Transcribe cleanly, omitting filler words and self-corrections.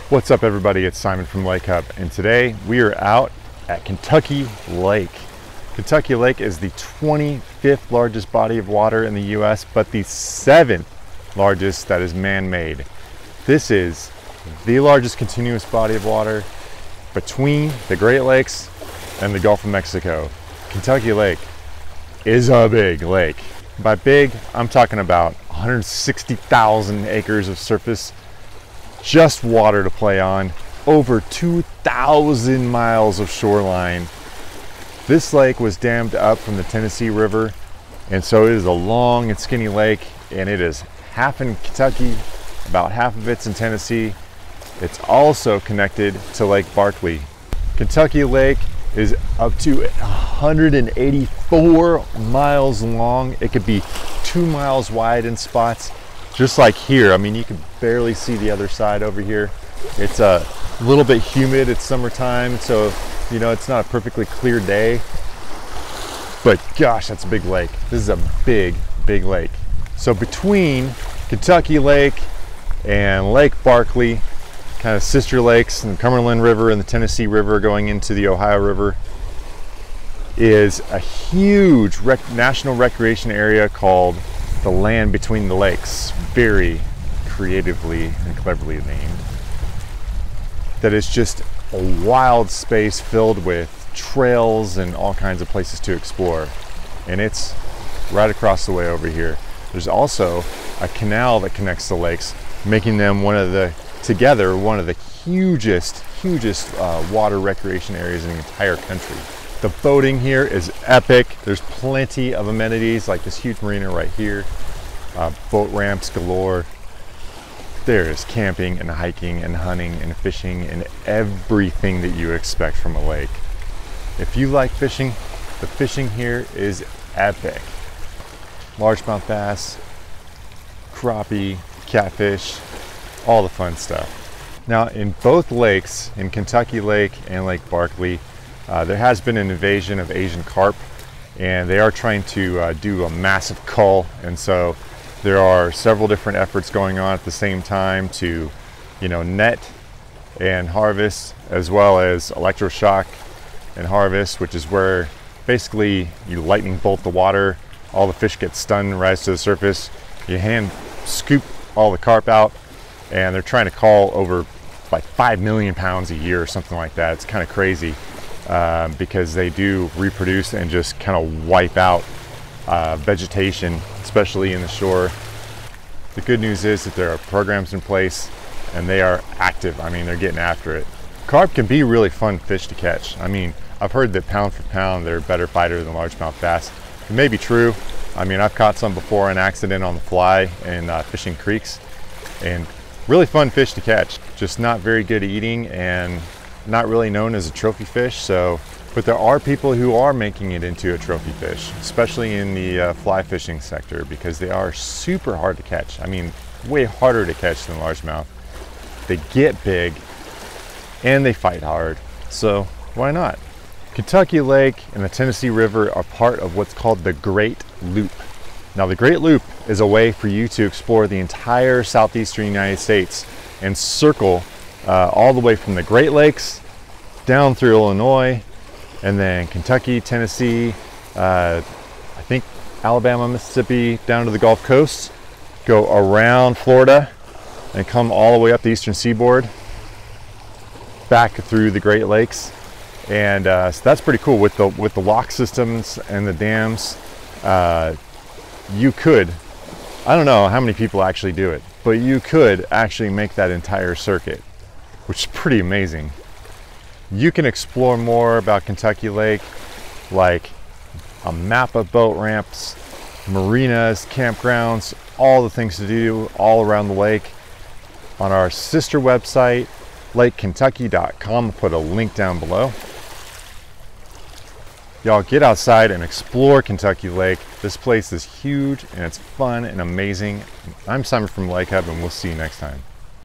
What's up, everybody? It's Simon from Lake Hub, and today we are out at Kentucky Lake. Kentucky Lake is the 25th largest body of water in the US, but the 7th largest that is man-made. This is the largest continuous body of water between the Great Lakes and the Gulf of Mexico. Kentucky Lake is a big lake. By big, I'm talking about 160,000 acres of surface, just water to play on, over 2,000 miles of shoreline. This lake was dammed up from the Tennessee River, and so it is a long and skinny lake, and it is half in Kentucky, about half of it's in Tennessee. It's also connected to Lake Barkley. Kentucky Lake is up to 184 miles long. It could be 2 miles wide in spots, just like here. I mean, you can barely see the other side over here. It's a little bit humid. It's summertime, so you know it's not a perfectly clear day. But gosh, that's a big lake. This is a big, big lake. So between Kentucky Lake and Lake Barkley, kind of sister lakes, and the Cumberland River and the Tennessee River going into the Ohio River, is a huge national recreation area called the Land Between the Lakes, very creatively and cleverly named. That is just a wild space filled with trails and all kinds of places to explore. And it's right across the way over here. There's also a canal that connects the lakes, making them one of the hugest water recreation areas in the entire country. The boating here is epic. There's plenty of amenities, like this huge marina right here. Boat ramps galore. There's camping and hiking and hunting and fishing and everything that you expect from a lake. If you like fishing, the fishing here is epic. Largemouth bass, crappie, catfish, all the fun stuff. Now, in both lakes, in Kentucky Lake and Lake Barkley, there has been an invasion of Asian carp, and they are trying to do a massive cull, and so there are several different efforts going on at the same time to, net and harvest, as well as electroshock and harvest, which is where basically you lightning bolt the water, all the fish get stunned, rise to the surface, you hand scoop all the carp out, and they're trying to cull over like 5 million pounds a year or something like that. It's kind of crazy because they do reproduce and just kind of wipe out vegetation, especially in the shore. The good news is that there are programs in place and they are active. I mean, they're getting after it. Carp can be really fun fish to catch. I mean, I've heard that pound for pound, they're a better fighter than largemouth bass. It may be true. I mean, I've caught some before on accident on the fly in fishing creeks, and really fun fish to catch. Just not very good at eating and not really known as a trophy fish. But there are people who are making it into a trophy fish, especially in the fly fishing sector, because they are super hard to catch. I mean, way harder to catch than largemouth. They get big and they fight hard, so why not? Kentucky Lake and the Tennessee River are part of what's called the Great Loop. Now, the Great Loop is a way for you to explore the entire southeastern United States and circle all the way from the Great Lakes down through Illinois, and then Kentucky, Tennessee, I think Alabama, Mississippi, down to the Gulf Coast, go around Florida, and come all the way up the eastern seaboard, back through the Great Lakes. And so that's pretty cool with the lock systems and the dams. You could, I don't know how many people actually do it, but you could actually make that entire circuit, which is pretty amazing. You can explore more about Kentucky Lake, like a map of boat ramps, marinas, campgrounds, all the things to do all around the lake on our sister website, lakekentucky.com. I'll put a link down below. Y'all get outside and explore Kentucky Lake. This place is huge and it's fun and amazing. I'm Simon from Lake Hub, and we'll see you next time.